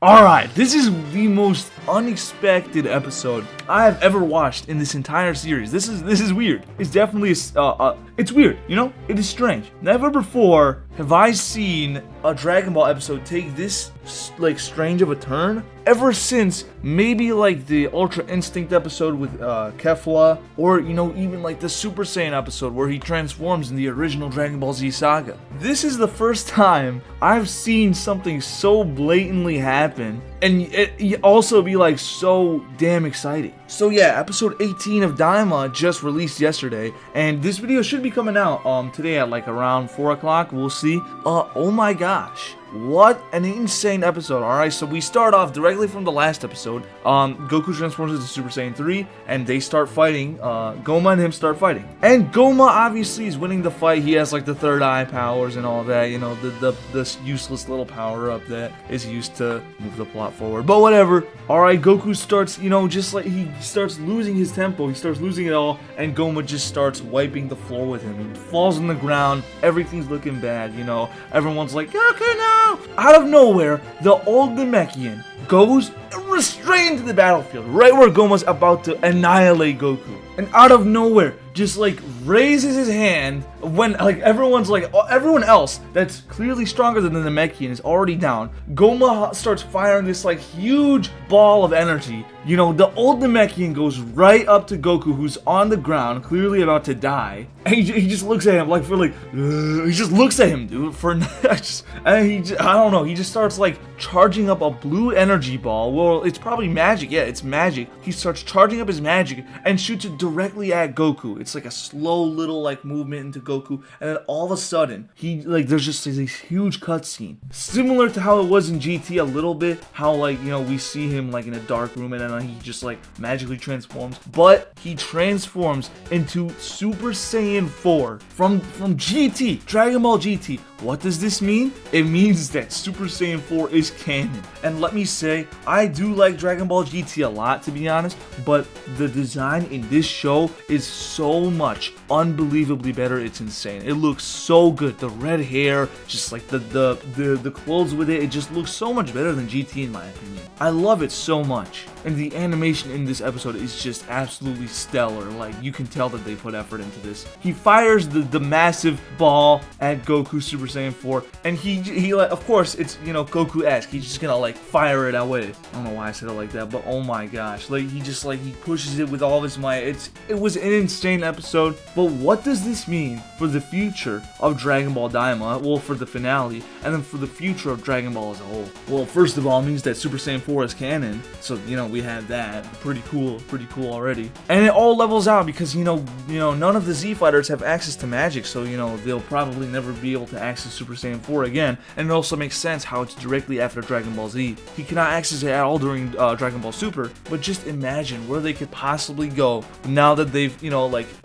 Alright, this is the most unexpected episode I have ever watched in this entire series. This is weird. It's definitely it's weird, you know? It is strange. Never before have I seen a Dragon Ball episode take this strange of a turn. Ever since maybe like the Ultra Instinct episode with Kefla, or even like the Super Saiyan episode where he transforms in the original Dragon Ball Z saga. This is the first time I've seen something so blatantly happen and it also be like so damn exciting. So yeah, episode 18 of Daima just released yesterday, and this video should be coming out today at like around 4 o'clock. We'll see. Oh my gosh, what an insane episode. Alright, so we start off directly from the last episode. Goku transforms into Super Saiyan 3 and they start fighting. Goma and him start fighting. And Goma obviously is winning the fight. He has like the third eye powers and all that, this useless little power up that is used to move the plot forward. But whatever. Alright, Goku starts, just like he starts losing his tempo. He starts losing it all, and Goma just starts wiping the floor with him. He falls on the ground. Everything's looking bad, Everyone's like, Goku, no! Out of nowhere, the old Namekian goes restrained to the battlefield, right where Goma's about to annihilate Goku. And out of nowhere, just like raises his hand when like everyone else that's clearly stronger than the Namekian is already down. Goma starts firing this like huge ball of energy. The old Namekian goes right up to Goku, who's on the ground, clearly about to die. And he just looks at him he just looks at him, dude, I don't know, he just starts like charging up a blue energy ball. Well, it's probably magic. Yeah, it's magic. He starts charging up his magic and shoots it directly at Goku. It's like a slow little like movement into Goku, and then all of a sudden there's just this huge cutscene, similar to how it was in GT a little bit. How we see him like in a dark room and then he just like magically transforms, but he transforms into Super Saiyan 4 from GT, Dragon Ball GT. What does this mean? It means that Super Saiyan 4 is canon. And let me say, I do like Dragon Ball GT a lot, to be honest, but the design in this show is so much unbelievably better. It's insane. It looks so good. The red hair, just like the clothes with it just looks so much better than GT in my opinion. I love it so much. And the animation in this episode is just absolutely stellar. Like, you can tell that they put effort into this. He fires the massive ball at Goku Super Saiyan 4, and he of course, it's, Goku-esque. He's just gonna, like, fire it away. I don't know why I said it like that, but oh my gosh. Like, he pushes it with all of his might. It was an insane episode, but what does this mean for the future of Dragon Ball Daima? Well, for the finale, and then for the future of Dragon Ball as a whole. Well, first of all, it means that Super Saiyan 4 is canon, so, we have that. Pretty cool already. And it all levels out because, none of the Z fighters have access to magic, so, they'll probably never be able to access Super Saiyan 4 again. And it also makes sense how it's directly after Dragon Ball Z. He cannot access it at all during Dragon Ball Super, but just imagine where they could possibly go now that they've,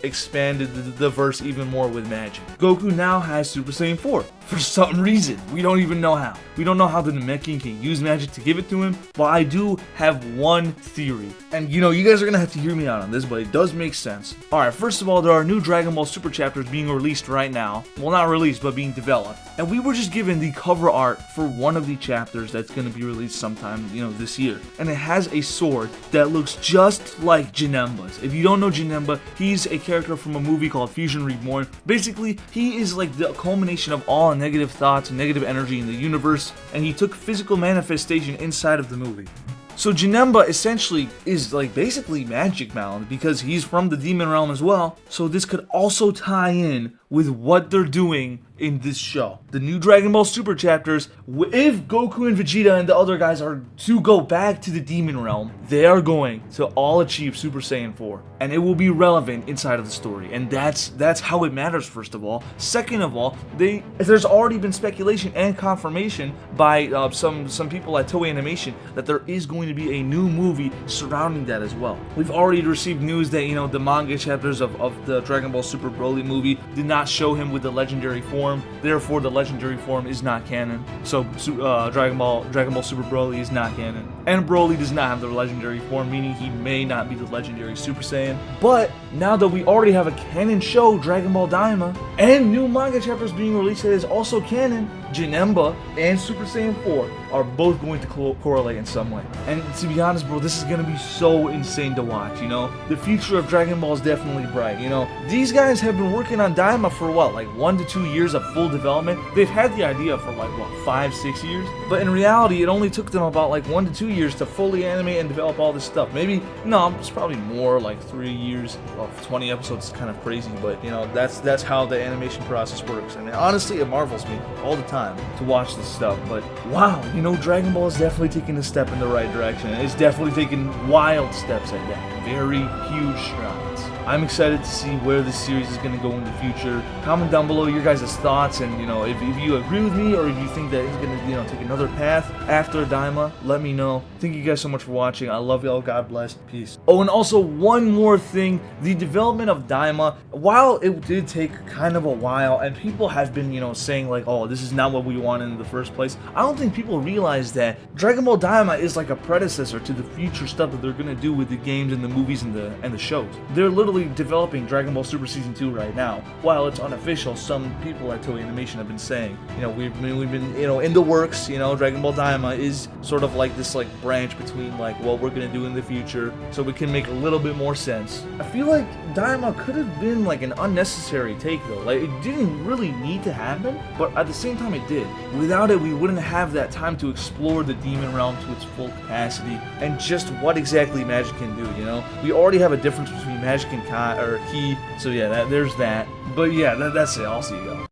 expanded the verse even more with magic. Goku now has Super Saiyan 4 for some reason. We don't even know how. We don't know how the Namekian can use magic to give it to him, but I do have one theory. And you guys are gonna have to hear me out on this, but it does make sense. Alright, first of all, there are new Dragon Ball Super chapters being released right now. Well, not released, but being developed. And we were just given the cover art for one of the chapters that's gonna be released sometime, this year. And it has a sword that looks just like Janemba's. If you don't know Janemba, he's a character from a movie called Fusion Reborn. Basically, he is like the culmination of all negative thoughts and negative energy in the universe, and he took physical manifestation inside of the movie. So Janemba essentially is like basically magic bound because he's from the demon realm as well. So this could also tie in with what they're doing in this show. The new Dragon Ball Super chapters, if Goku and Vegeta and the other guys are to go back to the demon realm, they are going to all achieve Super Saiyan 4. And it will be relevant inside of the story. And that's how it matters, first of all. Second of all, there's already been speculation and confirmation by some people at Toei Animation that there is going to be a new movie surrounding that as well. We've already received news that, the manga chapters of the Dragon Ball Super Broly movie did not show him with the legendary form. Therefore, the legendary form is not canon. So, Dragon Ball Super Broly is not canon. And Broly does not have the legendary form, meaning he may not be the legendary Super Saiyan. But now that we already have a canon show, Dragon Ball Daima, and new manga chapters being released that is also canon, Janemba and Super Saiyan 4 are both going to correlate in some way. And to be honest, bro, this is gonna be so insane to watch, you know? The future of Dragon Ball is definitely bright, you know? These guys have been working on Daima for what, like 1 to 2 years of full development? They've had the idea for like, what, 5-6 years? But in reality, it only took them about like 1 to 2 years to fully animate and develop all this stuff. Maybe, no, it's probably more, like 3 years. Well, 20 episodes is kind of crazy, but you know, that's how the animation process works. And honestly, it marvels me all the time to watch this stuff. But wow, you know, Dragon Ball is definitely taking a step in the right direction. It's definitely taking wild steps at that. Very huge strides. I'm excited to see where this series is going to go in the future. Comment down below your guys' thoughts, and you know, if you agree with me or if you think that it's going to, you know, take another path after Daima, let me know. Thank you guys so much for watching. I love y'all. God bless. Peace. Oh, and also one more thing. The development of Daima, while it did take kind of a while, and people have been, you know, saying like, oh, this is not what we wanted in the first place, I don't think people realize that Dragon Ball Daima is like a predecessor to the future stuff that they're going to do with the games and the movies and the shows. They're literally developing Dragon Ball Super Season 2 right now. While it's unofficial, some people at Toei Animation have been saying, you know, we've been, you know, in the works, you know, Dragon Ball Daima is sort of like this like branch between like what we're gonna do in the future, so we can make a little bit more sense. I feel like Daima could have been like an unnecessary take though. Like, it didn't really need to happen, but at the same time it did. Without it, we wouldn't have that time to explore the demon realm to its full capacity and just what exactly magic can do, you know? We already have a difference between magic and ki, so yeah, there's that. But yeah, that's it. I'll see you guys.